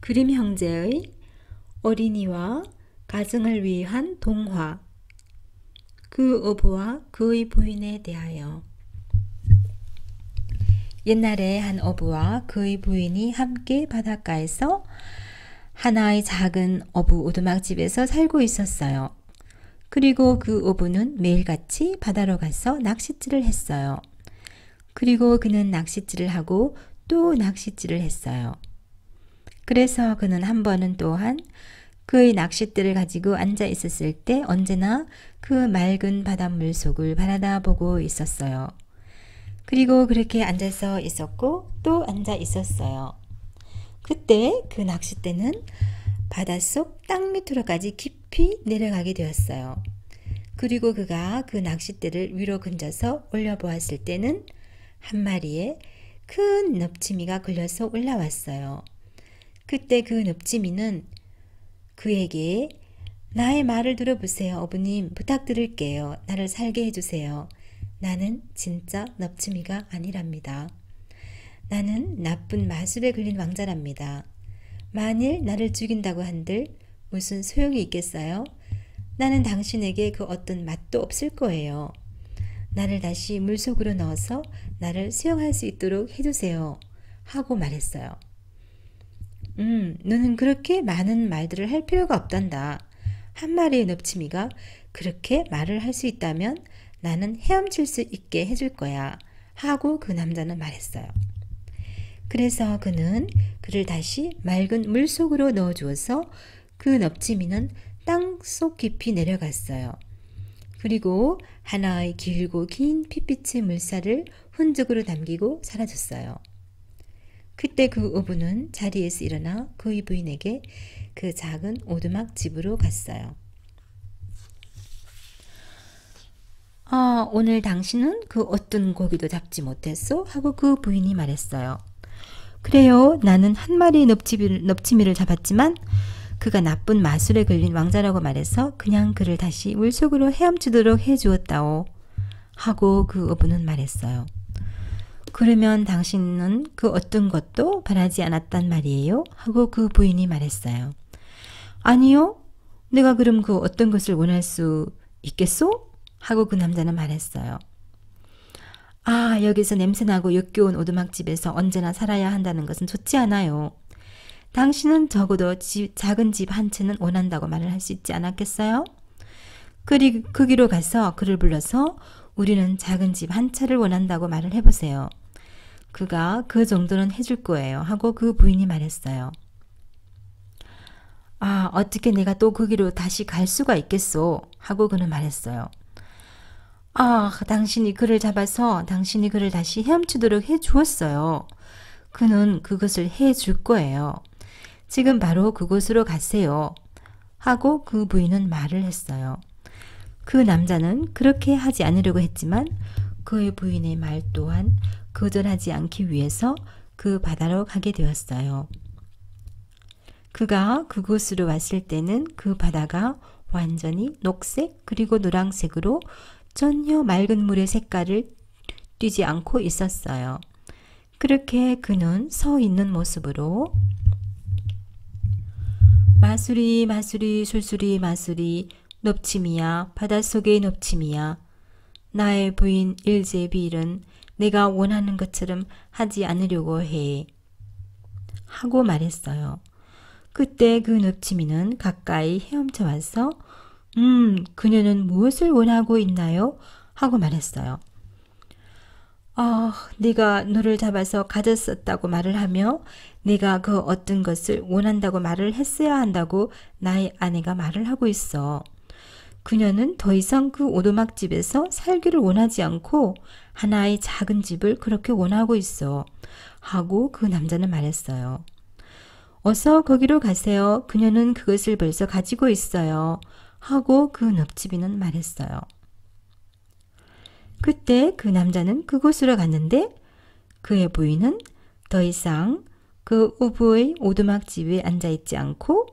그림 형제의 어린이와 가정을 위한 동화. 그 어부와 그의 부인에 대하여. 옛날에 한 어부와 그의 부인이 함께 바닷가에서 하나의 작은 어부 오두막집에서 살고 있었어요. 그리고 그 어부는 매일같이 바다로 가서 낚싯질을 했어요. 그리고 그는 낚싯질을 하고 또 낚싯질을 했어요. 그래서 그는 한 번은 또한 그의 낚싯대를 가지고 앉아 있었을 때 언제나 그 맑은 바닷물 속을 바라다 보고 있었어요. 그리고 그렇게 앉아서 있었고 또 앉아 있었어요. 그때 그 낚싯대는 바닷속 땅 밑으로까지 깊이 내려가게 되었어요. 그리고 그가 그 낚싯대를 위로 건져서 올려보았을 때는 한 마리의 큰 넙치미가 걸려서 올라왔어요. 그때 그 넙치미는 그에게 나의 말을 들어보세요. 어부님 부탁드릴게요. 나를 살게 해주세요. 나는 진짜 넙치미가 아니랍니다. 나는 나쁜 마술에 걸린 왕자랍니다. 만일 나를 죽인다고 한들 무슨 소용이 있겠어요? 나는 당신에게 그 어떤 맛도 없을 거예요. 나를 다시 물속으로 넣어서 나를 수영할 수 있도록 해주세요. 하고 말했어요. 너는 그렇게 많은 말들을 할 필요가 없단다. 한 마리의 넙치미가 그렇게 말을 할 수 있다면 나는 헤엄칠 수 있게 해줄 거야. 하고 그 남자는 말했어요. 그래서 그는 그를 다시 맑은 물속으로 넣어주어서 그 넙치미는 땅속 깊이 내려갔어요. 그리고 하나의 길고 긴 핏빛의 물살을 흔적으로 남기고 사라졌어요. 그때 그 어부는 자리에서 일어나 그의 부인에게 그 작은 오두막 집으로 갔어요. 오늘 당신은 그 어떤 고기도 잡지 못했소? 하고 그 부인이 말했어요. 그래요. 나는 한 마리의 넙치미를 잡았지만 그가 나쁜 마술에 걸린 왕자라고 말해서 그냥 그를 다시 물속으로 헤엄치도록 해주었다오. 하고 그 어부는 말했어요. 그러면 당신은 그 어떤 것도 바라지 않았단 말이에요? 하고 그 부인이 말했어요. 아니요. 내가 그럼 그 어떤 것을 원할 수 있겠소? 하고 그 남자는 말했어요. 여기서 냄새나고 역겨운 오두막집에서 언제나 살아야 한다는 것은 좋지 않아요. 당신은 적어도 작은 집 한 채는 원한다고 말을 할 수 있지 않았겠어요? 거기로 가서 그를 불러서 우리는 작은 집 한 채를 원한다고 말을 해보세요. 그가 그 정도는 해줄 거예요. 하고 그 부인이 말했어요. 어떻게 내가 또 거기로 다시 갈 수가 있겠소? 하고 그는 말했어요. 당신이 그를 잡아서 당신이 그를 다시 헤엄치도록 해주었어요. 그는 그것을 해줄 거예요. 지금 바로 그곳으로 가세요. 하고 그 부인은 말을 했어요. 그 남자는 그렇게 하지 않으려고 했지만 그의 부인의 말 또한 거절하지 않기 위해서 그 바다로 가게 되었어요. 그가 그곳으로 왔을 때는 그 바다가 완전히 녹색 그리고 노란색으로 전혀 맑은 물의 색깔을 띠지 않고 있었어요. 그렇게 그는 서 있는 모습으로 마수리 마수리 술술이 마수리 넙치미야 바닷속의 넙치미야 나의 부인 일제비일은 내가 원하는 것처럼 하지 않으려고 해. 하고 말했어요. 그때 그 넙치미는 가까이 헤엄쳐 와서 그녀는 무엇을 원하고 있나요? 하고 말했어요. 네가 너를 잡아서 가졌었다고 말을 하며 내가 그 어떤 것을 원한다고 말을 했어야 한다고 나의 아내가 말을 하고 있어. 그녀는 더 이상 그 오두막집에서 살기를 원하지 않고 하나의 작은 집을 그렇게 원하고 있어. 하고 그 남자는 말했어요. 어서 거기로 가세요. 그녀는 그것을 벌써 가지고 있어요. 하고 그 넙치미는 말했어요. 그때 그 남자는 그곳으로 갔는데 그의 부인은 더 이상 그 어부의 오두막집에 앉아있지 않고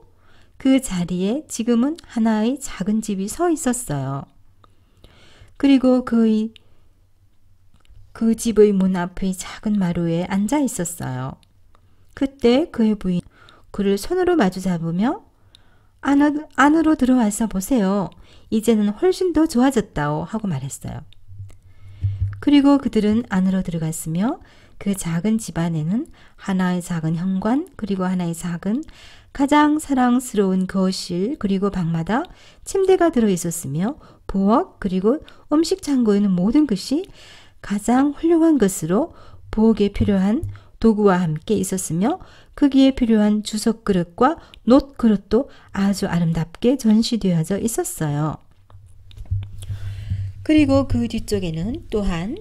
그 자리에 지금은 하나의 작은 집이 서 있었어요. 그리고 그 집의 문 앞의 작은 마루에 앉아 있었어요. 그때 그의 부인 그를 손으로 마주 잡으며 안으로 들어와서 보세요. 이제는 훨씬 더 좋아졌다오 하고 말했어요. 그리고 그들은 안으로 들어갔으며 그 작은 집 안에는 하나의 작은 현관 그리고 하나의 작은 가장 사랑스러운 거실 그리고 방마다 침대가 들어있었으며 부엌 그리고 음식 창고에는 모든 것이 가장 훌륭한 것으로 부엌에 필요한 도구와 함께 있었으며 거기에 필요한 주석 그릇과 놋 그릇도 아주 아름답게 전시되어져 있었어요. 그리고 그 뒤쪽에는 또한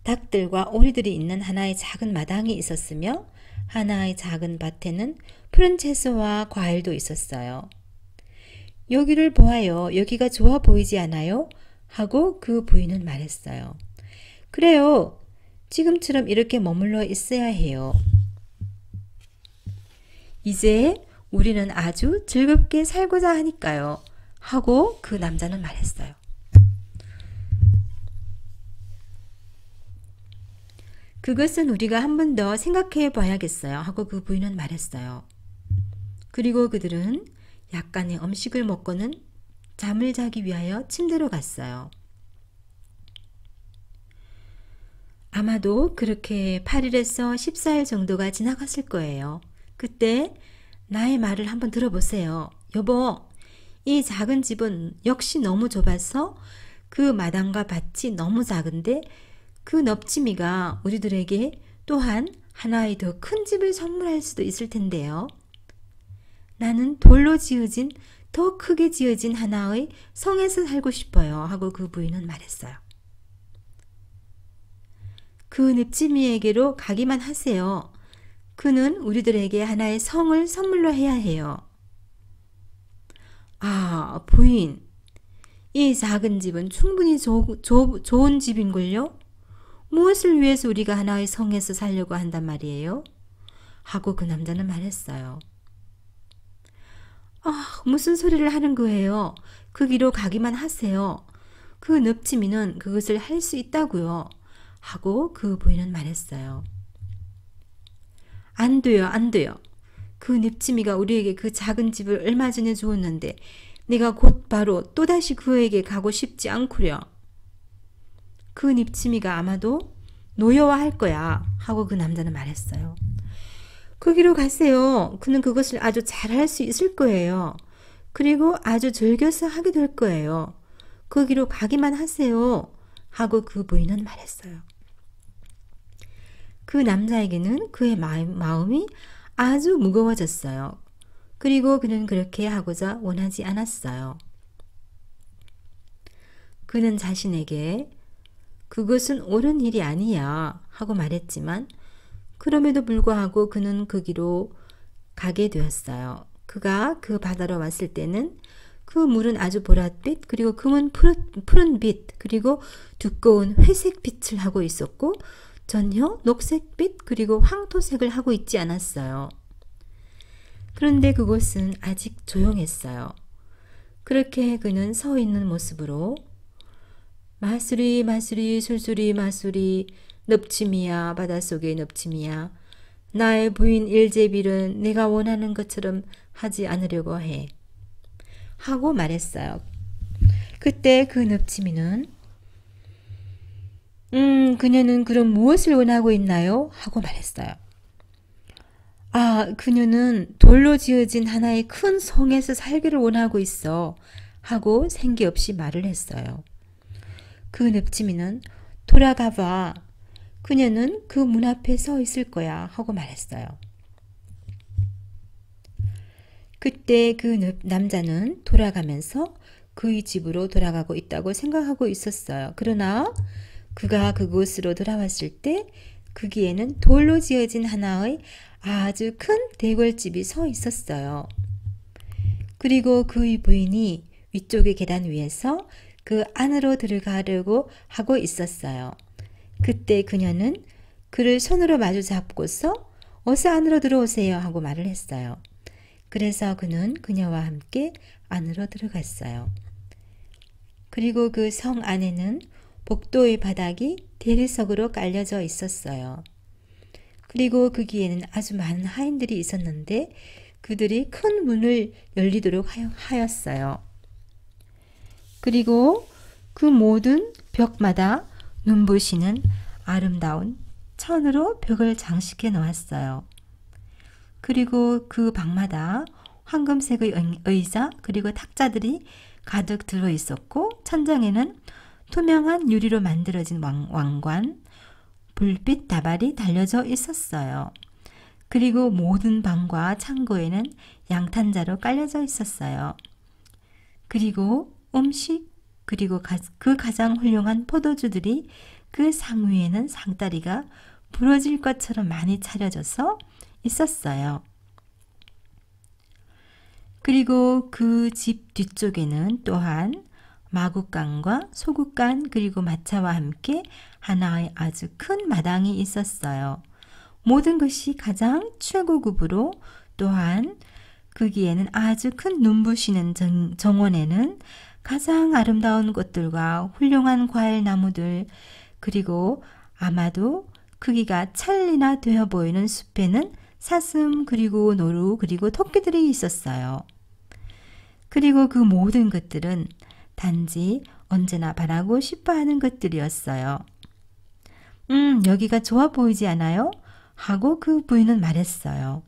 닭들과 오리들이 있는 하나의 작은 마당이 있었으며 하나의 작은 밭에는 푸른 채소와 과일도 있었어요. 여기를 보아요. 여기가 좋아 보이지 않아요? 하고 그 부인은 말했어요. 그래요. 지금처럼 이렇게 머물러 있어야 해요. 이제 우리는 아주 즐겁게 살고자 하니까요. 하고 그 남자는 말했어요. 그것은 우리가 한 번 더 생각해 봐야겠어요. 하고 그 부인은 말했어요. 그리고 그들은 약간의 음식을 먹고는 잠을 자기 위하여 침대로 갔어요. 아마도 그렇게 8일에서 14일 정도가 지나갔을 거예요. 그때 나의 말을 한번 들어보세요. 여보, 이 작은 집은 역시 너무 좁아서 그 마당과 밭이 너무 작은데 그 넙치미가 우리들에게 또한 하나의 더 큰 집을 선물할 수도 있을 텐데요. 나는 돌로 지어진 더 크게 지어진 하나의 성에서 살고 싶어요. 하고 그 부인은 말했어요. 그 늪지미에게로 가기만 하세요. 그는 우리들에게 하나의 성을 선물로 해야 해요. 아, 부인, 이 작은 집은 충분히 좋은 집인걸요? 무엇을 위해서 우리가 하나의 성에서 살려고 한단 말이에요? 하고 그 남자는 말했어요. 아, 무슨 소리를 하는 거예요? 그 길로 가기만 하세요. 그 늪지미는 그것을 할 수 있다고요. 하고 그 부인은 말했어요. 안 돼요, 안 돼요. 그 늪지미가 우리에게 그 작은 집을 얼마 전에 주었는데 내가 곧 바로 또다시 그에게 가고 싶지 않구려. 그 늪지미가 아마도 노여워할 거야. 하고 그 남자는 말했어요. 거기로 가세요. 그는 그것을 아주 잘할 수 있을 거예요. 그리고 아주 즐겨서 하게 될 거예요. 거기로 가기만 하세요. 하고 그 부인은 말했어요. 그 남자에게는 그의 마음이 아주 무거워졌어요. 그리고 그는 그렇게 하고자 원하지 않았어요. 그는 자신에게 그것은 옳은 일이 아니야 하고 말했지만 그럼에도 불구하고 그는 거기로 가게 되었어요. 그가 그 바다로 왔을 때는 그 물은 아주 보랏빛 그리고 금은 푸른빛 그리고 두꺼운 회색빛을 하고 있었고 전혀 녹색빛 그리고 황토색을 하고 있지 않았어요. 그런데 그곳은 아직 조용했어요. 그렇게 그는 서 있는 모습으로 마수리 마수리 술술이 마수리 넙치미야 바닷속의 넙치미야 나의 부인 일제빌은 내가 원하는 것처럼 하지 않으려고 해 하고 말했어요. 그때 그 넙치미는 그녀는 그럼 무엇을 원하고 있나요? 하고 말했어요. 아, 그녀는 돌로 지어진 하나의 큰 성에서 살기를 원하고 있어 하고 생기 없이 말을 했어요. 그 늪지미는 돌아가 봐. 그녀는 그 문 앞에 서 있을 거야 하고 말했어요. 그때 그 남자는 돌아가면서 그의 집으로 돌아가고 있다고 생각하고 있었어요. 그러나 그가 그곳으로 돌아왔을 때 거기에는 돌로 지어진 하나의 아주 큰 대궐집이 서 있었어요. 그리고 그의 부인이 위쪽의 계단 위에서 그 안으로 들어가려고 하고 있었어요. 그때 그녀는 그를 손으로 마주 잡고서 어서 안으로 들어오세요 하고 말을 했어요. 그래서 그는 그녀와 함께 안으로 들어갔어요. 그리고 그 성 안에는 복도의 바닥이 대리석으로 깔려져 있었어요. 그리고 거기에는 아주 많은 하인들이 있었는데 그들이 큰 문을 열리도록 하였어요. 그리고 그 모든 벽마다 눈부시는 아름다운 천으로 벽을 장식해 놓았어요. 그리고 그 방마다 황금색의 의자 그리고 탁자들이 가득 들어 있었고, 천장에는 투명한 유리로 만들어진 왕관, 불빛 다발이 달려져 있었어요. 그리고 모든 방과 창고에는 양탄자로 깔려져 있었어요. 그리고 음식, 그리고 그 가장 훌륭한 포도주들이 그 상 위에는 상다리가 부러질 것처럼 많이 차려져서 있었어요. 그리고 그 집 뒤쪽에는 또한 마구간과 소구간 그리고 마차와 함께 하나의 아주 큰 마당이 있었어요. 모든 것이 가장 최고급으로, 또한 거기에는 아주 큰 눈부시는 정원에는 가장 아름다운 꽃들과 훌륭한 과일 나무들, 그리고 아마도 크기가 찰리나 되어 보이는 숲에는 사슴 그리고 노루 그리고 토끼들이 있었어요. 그리고 그 모든 것들은 단지 언제나 바라고 싶어하는 것들이었어요. 여기가 좋아 보이지 않아요? 하고 그 부인은 말했어요.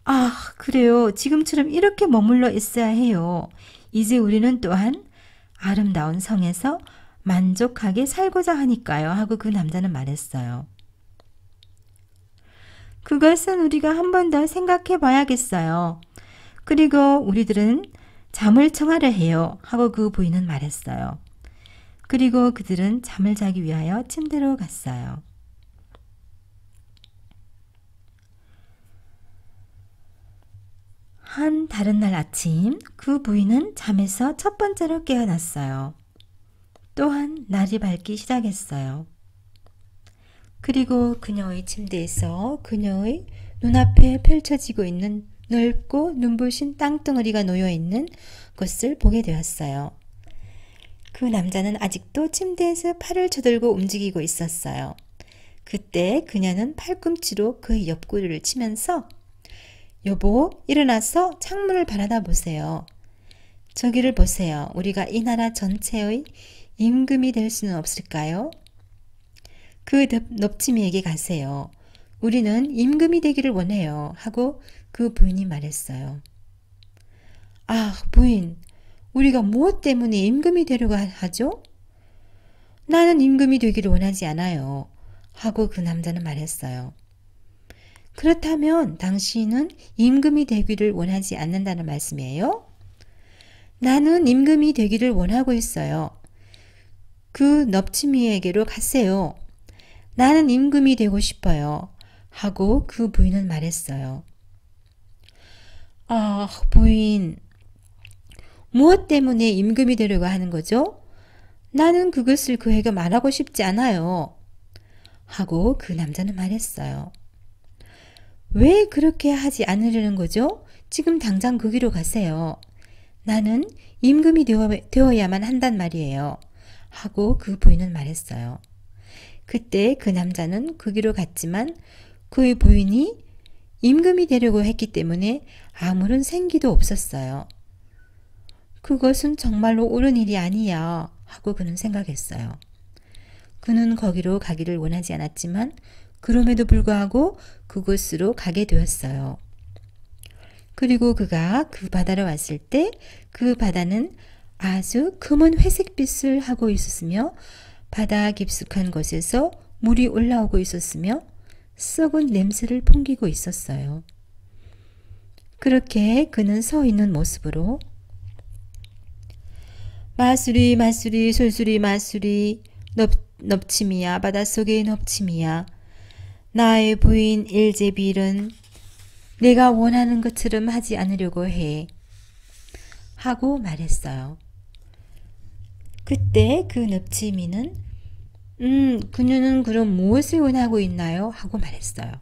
아, 그래요. 지금처럼 이렇게 머물러 있어야 해요. 이제 우리는 또한 아름다운 성에서 만족하게 살고자 하니까요. 하고 그 남자는 말했어요. 그것은 우리가 한 번 더 생각해 봐야겠어요. 그리고 우리들은 잠을 청하려 해요. 하고 그 부인은 말했어요. 그리고 그들은 잠을 자기 위하여 침대로 갔어요. 한 다른 날 아침, 그 부인은 잠에서 첫 번째로 깨어났어요. 또한 날이 밝기 시작했어요. 그리고 그녀의 침대에서 그녀의 눈앞에 펼쳐지고 있는 넓고 눈부신 땅덩어리가 놓여있는 것을 보게 되었어요. 그 남자는 아직도 침대에서 팔을 저들고 움직이고 있었어요. 그때 그녀는 팔꿈치로 그의 옆구리를 치면서 여보, 일어나서 창문을 바라다 보세요. 저기를 보세요. 우리가 이 나라 전체의 임금이 될 수는 없을까요? 그 넙치미에게 가세요. 우리는 임금이 되기를 원해요. 하고 그 부인이 말했어요. 아, 부인, 우리가 무엇 때문에 임금이 되려고 하죠? 나는 임금이 되기를 원하지 않아요. 하고 그 남자는 말했어요. 그렇다면 당신은 임금이 되기를 원하지 않는다는 말씀이에요? 나는 임금이 되기를 원하고 있어요. 그 넙치미에게로 가세요. 나는 임금이 되고 싶어요. 하고 그 부인은 말했어요. 아, 부인, 무엇 때문에 임금이 되려고 하는 거죠? 나는 그것을 그에게 말하고 싶지 않아요. 하고 그 남자는 말했어요. 왜 그렇게 하지 않으려는 거죠? 지금 당장 거기로 가세요. 나는 임금이 되어야만 한단 말이에요. 하고 그 부인은 말했어요. 그때 그 남자는 거기로 갔지만 그의 부인이 임금이 되려고 했기 때문에 아무런 생기도 없었어요. 그것은 정말로 옳은 일이 아니야 하고 그는 생각했어요. 그는 거기로 가기를 원하지 않았지만 그럼에도 불구하고 그곳으로 가게 되었어요. 그리고 그가 그 바다로 왔을 때 그 바다는 아주 검은 회색빛을 하고 있었으며 바다 깊숙한 곳에서 물이 올라오고 있었으며 썩은 냄새를 풍기고 있었어요. 그렇게 그는 서 있는 모습으로 마수리 마수리 솔수리 마수리 넙치미야 바닷속의 넙치미야 나의 부인 일제빌은 내가 원하는 것처럼 하지 않으려고 해 하고 말했어요. 그때 그 넙치미는 그녀는 그럼 무엇을 원하고 있나요? 하고 말했어요.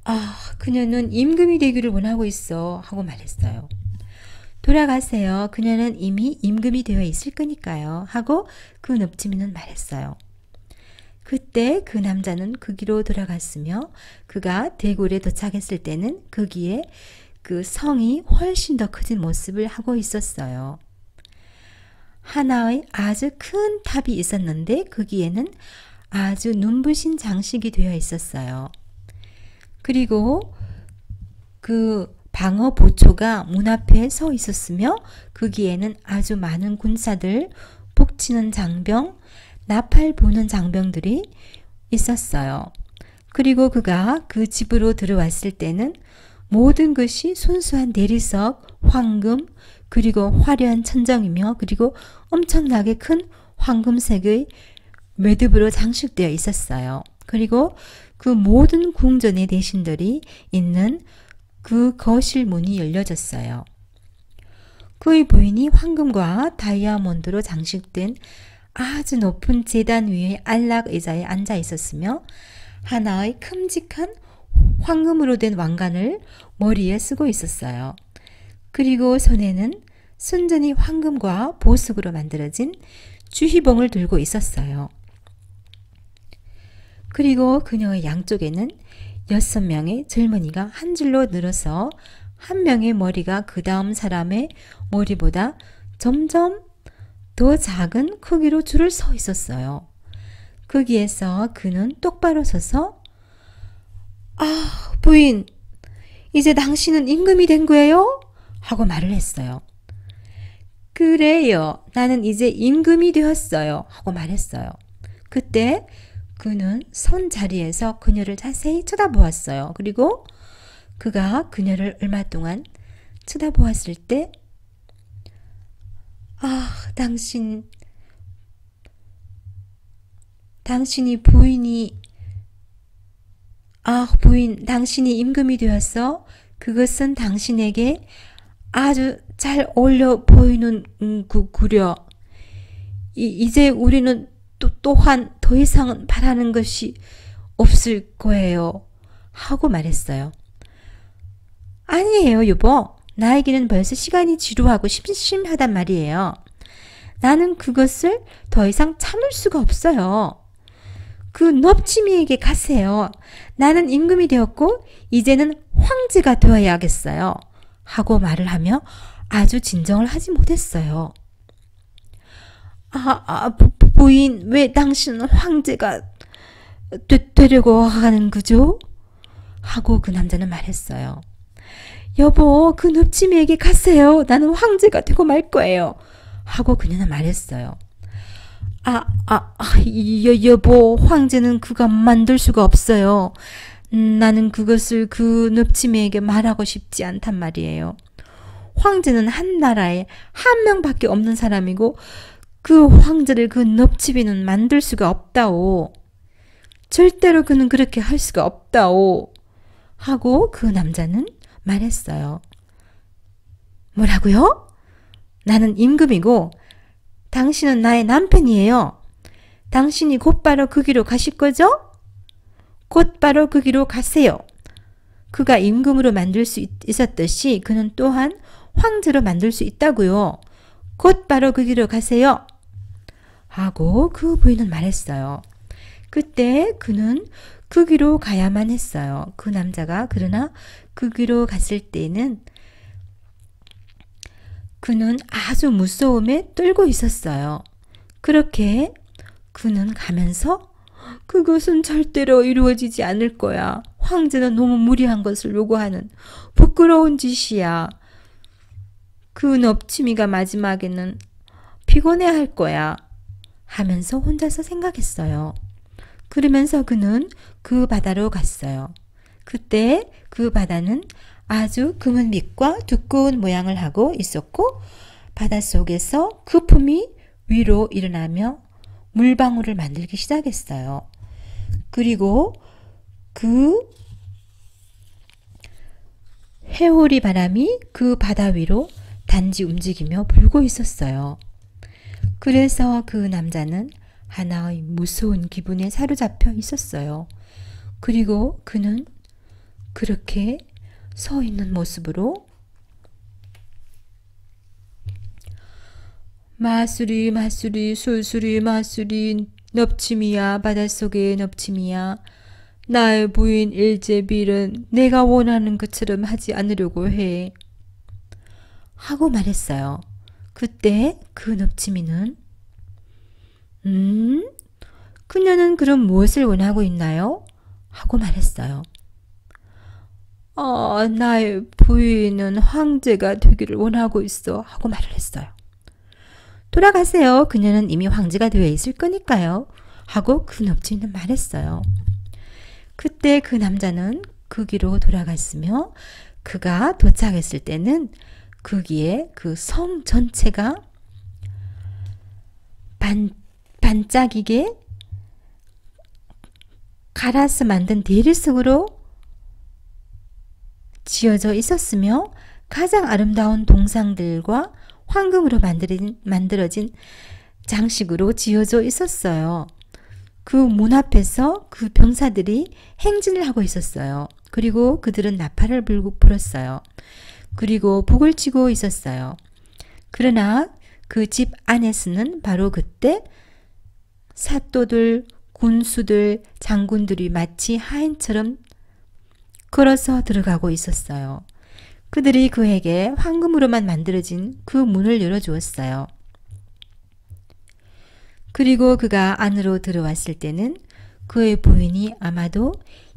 아, 그녀는 임금이 되기를 원하고 있어 하고 말했어요. 돌아가세요. 그녀는 이미 임금이 되어 있을 거니까요. 하고 그 넙치미는 말했어요. 그때 그 남자는 거기로 돌아갔으며 그가 대궐에 도착했을 때는 거기에 그 성이 훨씬 더 커진 모습을 하고 있었어요. 하나의 아주 큰 탑이 있었는데 거기에는 아주 눈부신 장식이 되어 있었어요. 그리고 그 방어 보초가 문 앞에 서 있었으며 거기에는 아주 많은 군사들, 북치는 장병, 나팔 부는 장병들이 있었어요. 그리고 그가 그 집으로 들어왔을 때는 모든 것이 순수한 내리석, 황금, 그리고 화려한 천정이며 그리고 엄청나게 큰 황금색의 매듭으로 장식되어 있었어요. 그리고 그 모든 궁전의 대신들이 있는 그 거실 문이 열려졌어요. 그의 부인이 황금과 다이아몬드로 장식된 아주 높은 제단 위에 안락 의자에 앉아 있었으며 하나의 큼직한 황금으로 된 왕관을 머리에 쓰고 있었어요. 그리고 손에는 순전히 황금과 보석으로 만들어진 주희봉을 들고 있었어요. 그리고 그녀의 양쪽에는 6명의 젊은이가 한 줄로 늘어서 한 명의 머리가 그 다음 사람의 머리보다 점점 더 작은 크기로 줄을 서 있었어요. 거기에서 그는 똑바로 서서 아, 부인, 이제 당신은 임금이 된 거예요? 하고 말을 했어요. 그래요. 나는 이제 임금이 되었어요. 하고 말했어요. 그때 그는 선 자리에서 그녀를 자세히 쳐다보았어요. 그리고 그가 그녀를 얼마 동안 쳐다보았을 때 부인, 당신이 임금이 되었어. 그것은 당신에게 아주 잘 어울려 보이는 구려. 이제 우리는 또한 더 이상은 바라는 것이 없을 거예요. 하고 말했어요. 아니에요, 여보. 나에게는 벌써 시간이 지루하고 심심하단 말이에요. 나는 그것을 더 이상 참을 수가 없어요. 그 넙치미에게 가세요. 나는 임금이 되었고 이제는 황제가 되어야겠어요. 하고 말을 하며 아주 진정을 하지 못했어요. 부인, 왜 당신은 황제가 되려고 하는 거죠? 하고 그 남자는 말했어요. 여보, 그 넙치미에게 가세요. 나는 황제가 되고 말 거예요. 하고 그녀는 말했어요. 여보, 황제는 그가 만들 수가 없어요. 나는 그것을 그 넙치미에게 말하고 싶지 않단 말이에요. 황제는 한 나라에 한 명밖에 없는 사람이고 그 황제를 그 넙치미는 만들 수가 없다오. 절대로 그는 그렇게 할 수가 없다오. 하고 그 남자는 말했어요. 뭐라고요? 나는 임금이고 당신은 나의 남편이에요. 당신이 곧바로 그 길로 가실 거죠? 곧바로 그 길로 가세요. 그가 임금으로 만들 수 있었듯이 그는 또한 황제로 만들 수 있다고요. 곧바로 그 길로 가세요. 하고 그 부인은 말했어요. 그때 그는 그 길로 가야만 했어요. 그 남자가 그러나 그 길로 갔을 때는 그는 아주 무서움에 떨고 있었어요. 그렇게 그는 가면서 그것은 절대로 이루어지지 않을 거야. 황제는 너무 무리한 것을 요구하는 부끄러운 짓이야. 그 넙치미가 마지막에는 피곤해할 거야. 하면서 혼자서 생각했어요. 그러면서 그는 그 바다로 갔어요. 그때 그 바다는 아주 금은빛과 두꺼운 모양을 하고 있었고 바닷속에서 거품이 위로 일어나며 물방울을 만들기 시작했어요. 그리고 그 해오리 바람이 그 바다 위로 단지 움직이며 불고 있었어요. 그래서 그 남자는 하나의 무서운 기분에 사로잡혀 있었어요. 그리고 그는 그렇게 서 있는 모습으로 마수리 마수리 술술이 마수리 넙침이야, 바닷속의 넙침이야. 나의 부인 일제빌은 내가 원하는 것처럼 하지 않으려고 해. 하고 말했어요. 그때 그 넙침이는 그녀는 그럼 무엇을 원하고 있나요? 하고 말했어요. 나의 부인은 황제가 되기를 원하고 있어. 하고 말을 했어요. 돌아가세요. 그녀는 이미 황제가 되어 있을 거니까요. 하고 그 넙침이는 말했어요. 그때 그 남자는 거기로 돌아갔으며 그가 도착했을 때는 거기에 그 성 전체가 반짝이게 갈아서 만든 대리석으로 지어져 있었으며 가장 아름다운 동상들과 황금으로 만들어진 장식으로 지어져 있었어요. 그 문 앞에서 그 병사들이 행진을 하고 있었어요. 그리고 그들은 나팔을 불었어요. 그리고 북을 치고 있었어요. 그러나 그 집 안에서는 바로 그때 사또들, 군수들, 장군들이 마치 하인처럼 걸어서 들어가고 있었어요. 그들이 그에게 황금으로만 만들어진 그 문을 열어주었어요. 그리고 그가 안으로 들어왔을 때는 그의 부인이 아마도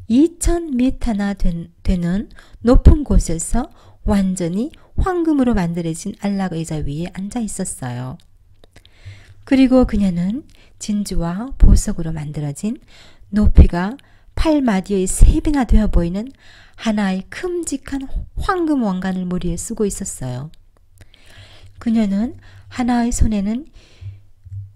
2000m나 되는 높은 곳에서 완전히 황금으로 만들어진 안락 의자 위에 앉아 있었어요. 그리고 그녀는 진주와 보석으로 만들어진 높이가 8마디의 3배나 되어 보이는 하나의 큼직한 황금 왕관을 머리에 쓰고 있었어요. 그녀는 하나의 손에는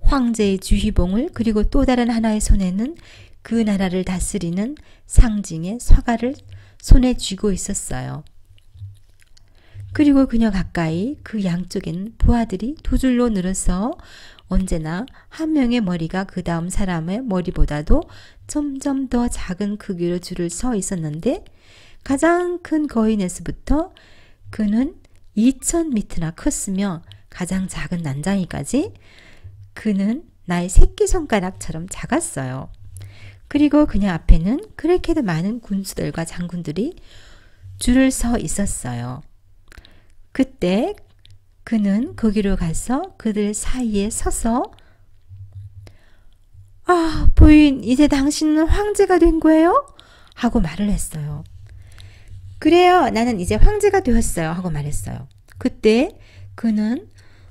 황제의 주희봉을, 그리고 또 다른 하나의 손에는 그 나라를 다스리는 상징의 서가를 손에 쥐고 있었어요. 그리고 그녀 가까이 그 양쪽에는 부하들이 두 줄로 늘어서 언제나 한 명의 머리가 그 다음 사람의 머리보다도 점점 더 작은 크기로 줄을 서 있었는데 가장 큰 거인에서부터 그는 2000m나 컸으며 가장 작은 난장이까지 그는 나의 새끼손가락처럼 작았어요. 그리고 그녀 앞에는 그렇게도 많은 군수들과 장군들이 줄을 서 있었어요. 그때 그는 거기로 가서 그들 사이에 서서 부인, 이제 당신은 황제가 된 거예요? 하고 말을 했어요. 그래요, 나는 이제 황제가 되었어요. 하고 말했어요. 그때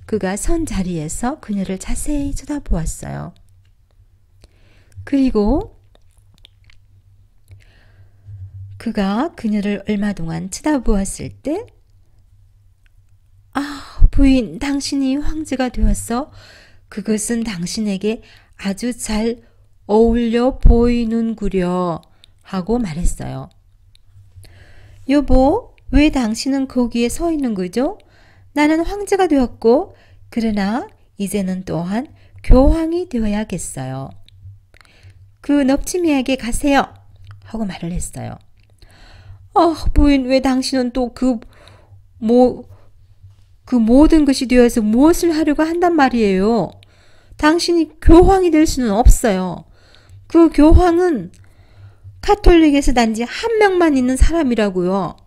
그가 선 자리에서 그녀를 자세히 쳐다보았어요. 그리고 그가 그녀를 얼마 동안 쳐다보았을 때 부인, 당신이 황제가 되었어. 그것은 당신에게 아주 잘 어울려 보이는구려. 하고 말했어요. 여보, 왜 당신은 거기에 서 있는 거죠? 나는 황제가 되었고, 그러나 이제는 또한 교황이 되어야겠어요. 그 넙치미에게 가세요. 하고 말을 했어요. 부인, 왜 당신은 또 그 모든 것이 되어서 무엇을 하려고 한단 말이에요. 당신이 교황이 될 수는 없어요. 그 교황은 카톨릭에서 단지 한 명만 있는 사람이라고요.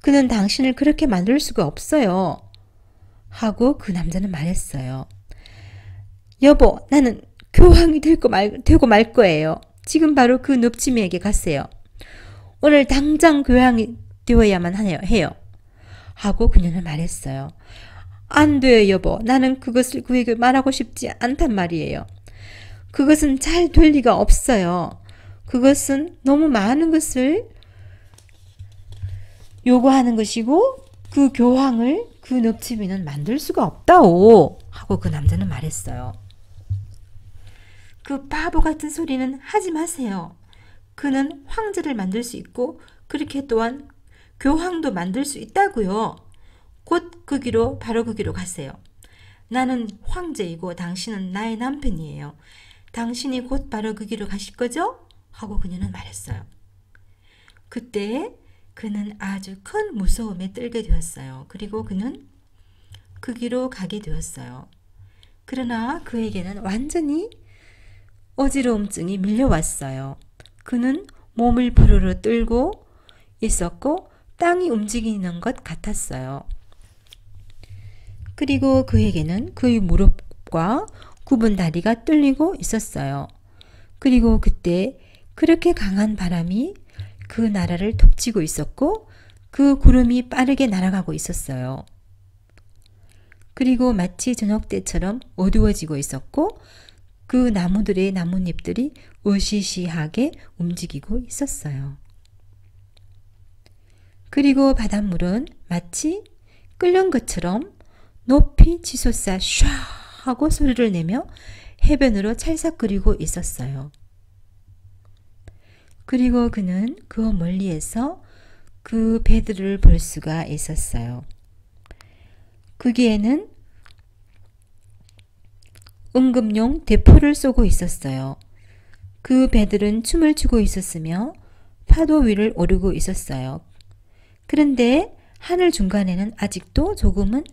그는 당신을 그렇게 만들 수가 없어요. 하고 그 남자는 말했어요. 여보, 나는 교황이 되고 말 거예요. 지금 바로 그 넙치미에게 가세요. 오늘 당장 교황이 되어야만 해요. 하고 그녀는 말했어요. 안 돼요, 여보. 나는 그것을 그에게 말하고 싶지 않단 말이에요. 그것은 잘 될 리가 없어요. 그것은 너무 많은 것을 요구하는 것이고 그 교황을 그 넙치미는 만들 수가 없다오. 하고 그 남자는 말했어요. 그 바보 같은 소리는 하지 마세요. 그는 황제를 만들 수 있고 그렇게 또한 교황도 만들 수 있다고요. 곧 바로 그 길로 가세요. 나는 황제이고 당신은 나의 남편이에요. 당신이 곧 바로 그 길로 가실 거죠? 하고 그녀는 말했어요. 그때 그는 아주 큰 무서움에 떨게 되었어요. 그리고 그는 그 길로 가게 되었어요. 그러나 그에게는 완전히 어지러움증이 밀려왔어요. 그는 몸을 부르르 떨고 있었고 땅이 움직이는 것 같았어요. 그리고 그에게는 그의 무릎과 굽은 다리가 떨리고 있었어요. 그리고 그때 그렇게 강한 바람이 그 나라를 덮치고 있었고 그 구름이 빠르게 날아가고 있었어요. 그리고 마치 저녁 때처럼 어두워지고 있었고 그 나무들의 나뭇잎들이 으시시하게 움직이고 있었어요. 그리고 바닷물은 마치 끓는 것처럼 높이 치솟아 샤 하고 소리를 내며 해변으로 찰싹거리고 있었어요. 그리고 그는 그 멀리에서 그 배들을 볼 수가 있었어요. 거기에는 응급용 대포를 쏘고 있었어요. 그 배들은 춤을 추고 있었으며 파도 위를 오르고 있었어요. 그런데 하늘 중간에는 아직도 조금은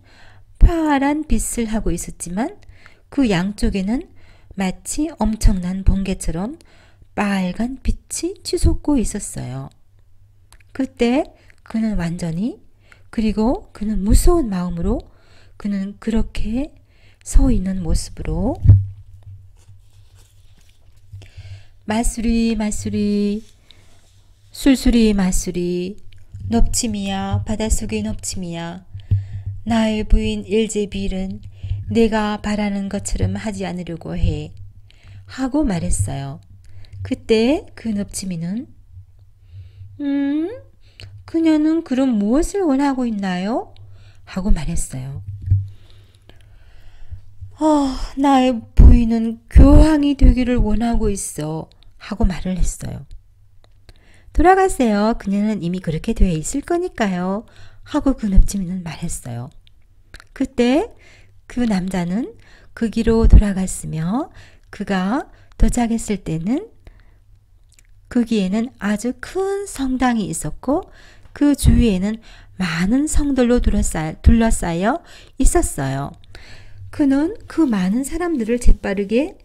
파란 빛을 하고 있었지만 그 양쪽에는 마치 엄청난 번개처럼 빨간 빛이 치솟고 있었어요. 그때 그는 완전히 그리고 그는 무서운 마음으로 그는 그렇게 서 있는 모습으로 마수리 마수리 술술이 마수리 넙침이야 바닷속의 넙침이야 나의 부인 일제빌은 내가 바라는 것처럼 하지 않으려고 해 하고 말했어요. 그때 그 넙침이는 그녀는 그럼 무엇을 원하고 있나요? 하고 말했어요. 나의 부인은 교황이 되기를 원하고 있어 하고 말을 했어요. 돌아가세요. 그녀는 이미 그렇게 되어 있을 거니까요. 하고 그 넙침이는 말했어요. 그때 그 남자는 그 길로 돌아갔으며 그가 도착했을 때는 거기에는 아주 큰 성당이 있었고 그 주위에는 많은 성들로 둘러싸여 있었어요. 그는 그 많은 사람들을 재빠르게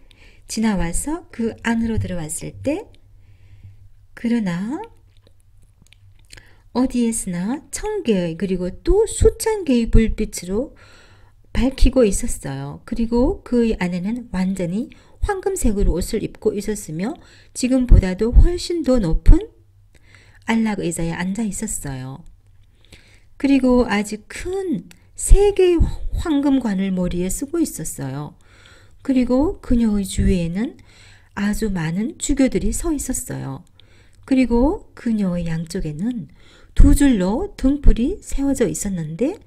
지나와서 그 안으로 들어왔을 때 그러나 어디에서나 1000개의 그리고 또 수천 개의 불빛으로 밝히고 있었어요. 그리고 그 안에는 완전히 황금색으로 옷을 입고 있었으며 지금보다도 훨씬 더 높은 안락 의자에 앉아 있었어요. 그리고 아주 큰 3개의 황금관을 머리에 쓰고 있었어요. 그리고 그녀의 주위에는 아주 많은 주교들이 서 있었어요. 그리고 그녀의 양쪽에는 2줄로 등불이 세워져 있었는데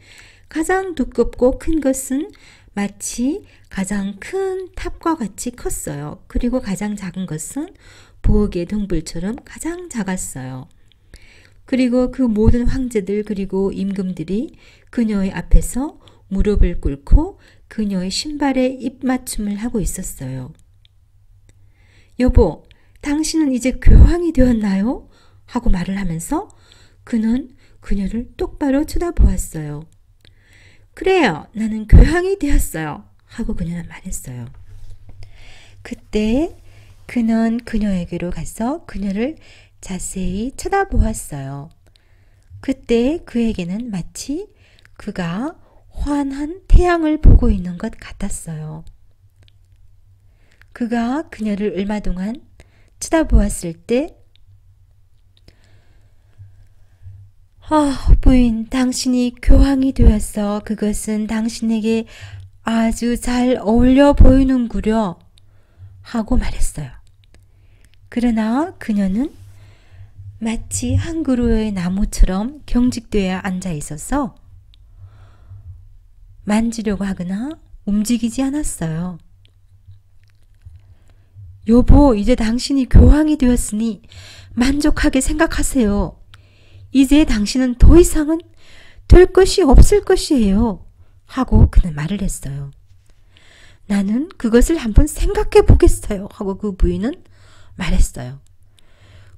가장 두껍고 큰 것은 마치 가장 큰 탑과 같이 컸어요. 그리고 가장 작은 것은 부엌의 등불처럼 가장 작았어요. 그리고 그 모든 황제들 그리고 임금들이 그녀의 앞에서 무릎을 꿇고 그녀의 신발에 입맞춤을 하고 있었어요. 여보, 당신은 이제 교황이 되었나요? 하고 말을 하면서 그는 그녀를 똑바로 쳐다보았어요. 그래요, 나는 교황이 되었어요. 하고 그녀는 말했어요. 그때 그는 그녀에게로 가서 그녀를 자세히 쳐다보았어요. 그때 그에게는 마치 그가 환한 태양을 보고 있는 것 같았어요. 그가 그녀를 얼마 동안 쳐다보았을 때 부인, 당신이 교황이 되었어. 그것은 당신에게 아주 잘 어울려 보이는구려. 하고 말했어요. 그러나 그녀는 마치 한 그루의 나무처럼 경직되어 앉아 있어서 만지려고 하거나 움직이지 않았어요. 여보, 이제 당신이 교황이 되었으니 만족하게 생각하세요. 이제 당신은 더 이상은 될 것이 없을 것이에요. 하고 그는 말을 했어요. 나는 그것을 한번 생각해 보겠어요. 하고 그 부인은 말했어요.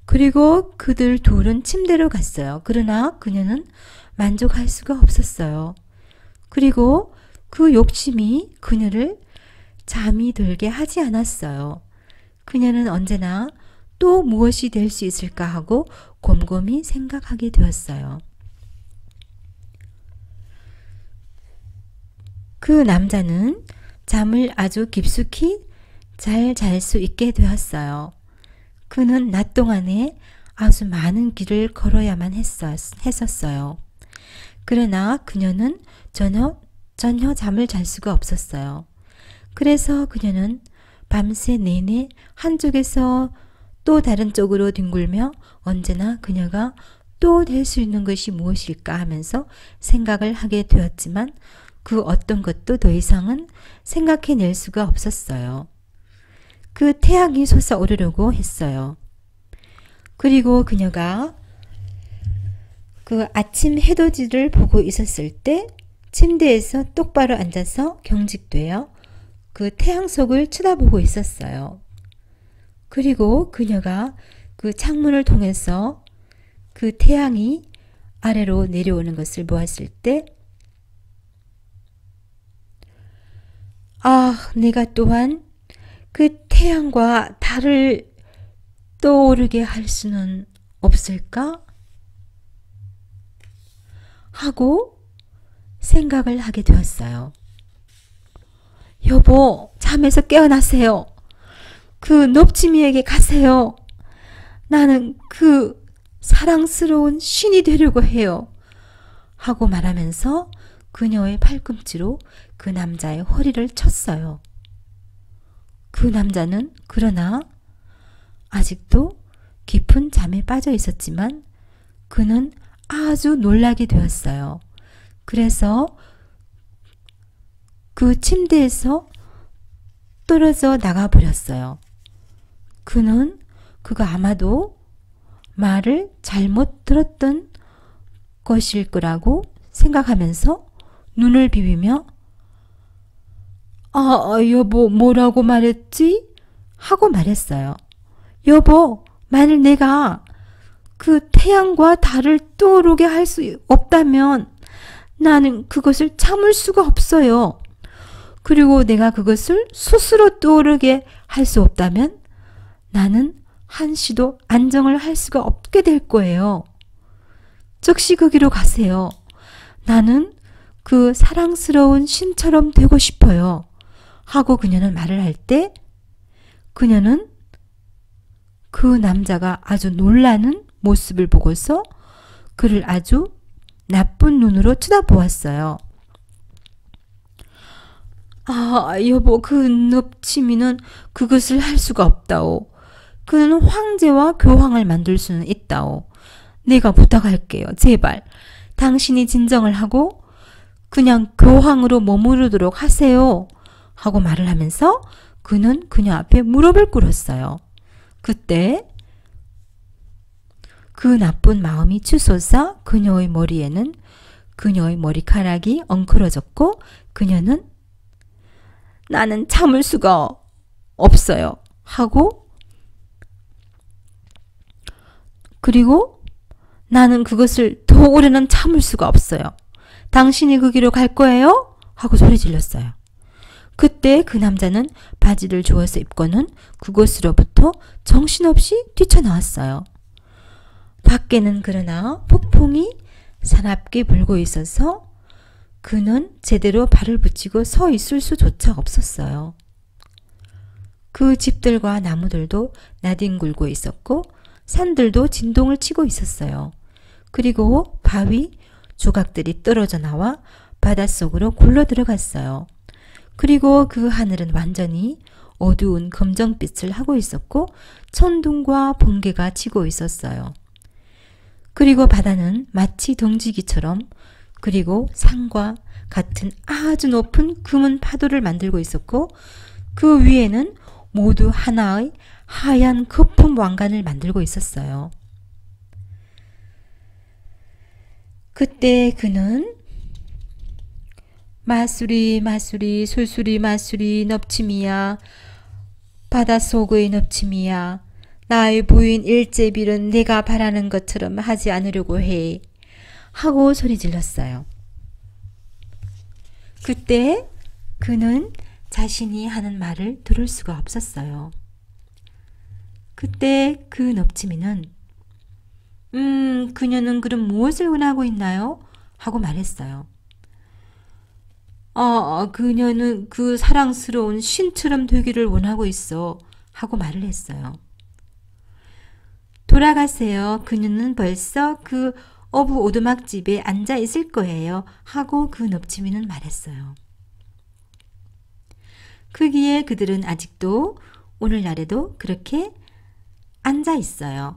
그리고 그들 둘은 침대로 갔어요. 그러나 그녀는 만족할 수가 없었어요. 그리고 그 욕심이 그녀를 잠이 들게 하지 않았어요. 그녀는 언제나 또 무엇이 될 수 있을까 하고 곰곰이 생각하게 되었어요. 그 남자는 잠을 아주 깊숙이 잘 잘 수 있게 되었어요. 그는 낮 동안에 아주 많은 길을 걸어야만 했었어요. 그러나 그녀는 전혀 잠을 잘 수가 없었어요. 그래서 그녀는 밤새 내내 한쪽에서 또 다른 쪽으로 뒹굴며 언제나 그녀가 또 될 수 있는 것이 무엇일까 하면서 생각을 하게 되었지만 그 어떤 것도 더 이상은 생각해낼 수가 없었어요. 그 태양이 솟아오르려고 했어요. 그리고 그녀가 그 아침 해돋이를 보고 있었을 때 침대에서 똑바로 앉아서 경직되어 그 태양 속을 쳐다보고 있었어요. 그리고 그녀가 그 창문을 통해서 그 태양이 아래로 내려오는 것을 보았을 때 내가 또한 그 태양과 달을 떠오르게 할 수는 없을까? 하고 생각을 하게 되었어요. 여보, 잠에서 깨어나세요. 그 넙치미에게 가세요. 나는 그 사랑스러운 신이 되려고 해요. 하고 말하면서 그녀의 팔꿈치로 그 남자의 허리를 쳤어요. 그 남자는 그러나 아직도 깊은 잠에 빠져 있었지만 그는 아주 놀라게 되었어요. 그래서 그 침대에서 떨어져 나가버렸어요. 그가 아마도 말을 잘못 들었던 것일 거라고 생각하면서 눈을 비비며 여보, 뭐라고 말했지? 하고 말했어요. 여보, 만일 내가 그 태양과 달을 떠오르게 할 수 없다면 나는 그것을 참을 수가 없어요. 그리고 내가 그것을 스스로 떠오르게 할 수 없다면 나는 한시도 안정을 할 수가 없게 될 거예요. 즉시 거기로 가세요. 나는 그 사랑스러운 신처럼 되고 싶어요. 하고 그녀는 말을 할 때 그녀는 그 남자가 아주 놀라는 모습을 보고서 그를 아주 나쁜 눈으로 쳐다보았어요. 여보, 그 넙치미는 그것을 할 수가 없다오. 그는 황제와 교황을 만들 수는 있다오. 내가 부탁할게요. 제발 당신이 진정을 하고 그냥 교황으로 머무르도록 하세요. 하고 말을 하면서 그는 그녀 앞에 무릎을 꿇었어요. 그때 그 나쁜 마음이 치솟아 그녀의 머리에는 그녀의 머리카락이 엉클어졌고 그녀는 나는 참을 수가 없어요. 하고 그리고 나는 그것을 더 오래는 참을 수가 없어요. 당신이 그 길로 갈 거예요? 하고 소리 질렀어요. 그때 그 남자는 바지를 주워서 입고는 그곳으로부터 정신없이 뛰쳐나왔어요. 밖에는 그러나 폭풍이 사납게 불고 있어서 그는 제대로 발을 붙이고 서 있을 수조차 없었어요. 그 집들과 나무들도 나뒹굴고 있었고 산들도 진동을 치고 있었어요. 그리고 바위 조각들이 떨어져 나와 바닷속으로 굴러 들어갔어요. 그리고 그 하늘은 완전히 어두운 검정빛을 하고 있었고 천둥과 번개가 치고 있었어요. 그리고 바다는 마치 덩지기처럼 그리고 산과 같은 아주 높은 금은 파도를 만들고 있었고 그 위에는 모두 하나의 하얀 거품 왕관을 만들고 있었어요. 그때 그는 마수리 마수리 술수리 마수리 넙치미야 바닷속의 넙치미야 나의 부인 일제빌은 내가 바라는 것처럼 하지 않으려고 해 하고 소리 질렀어요. 그때 그는 자신이 하는 말을 들을 수가 없었어요. 그때 그 넙치미는 그녀는 그럼 무엇을 원하고 있나요? 하고 말했어요. 그녀는 그 사랑스러운 신처럼 되기를 원하고 있어. 하고 말을 했어요. 돌아가세요. 그녀는 벌써 그 어부 오두막집에 앉아 있을 거예요. 하고 그 넙치미는 말했어요. 그기에 그들은 아직도 오늘날에도 그렇게 앉아 있어요.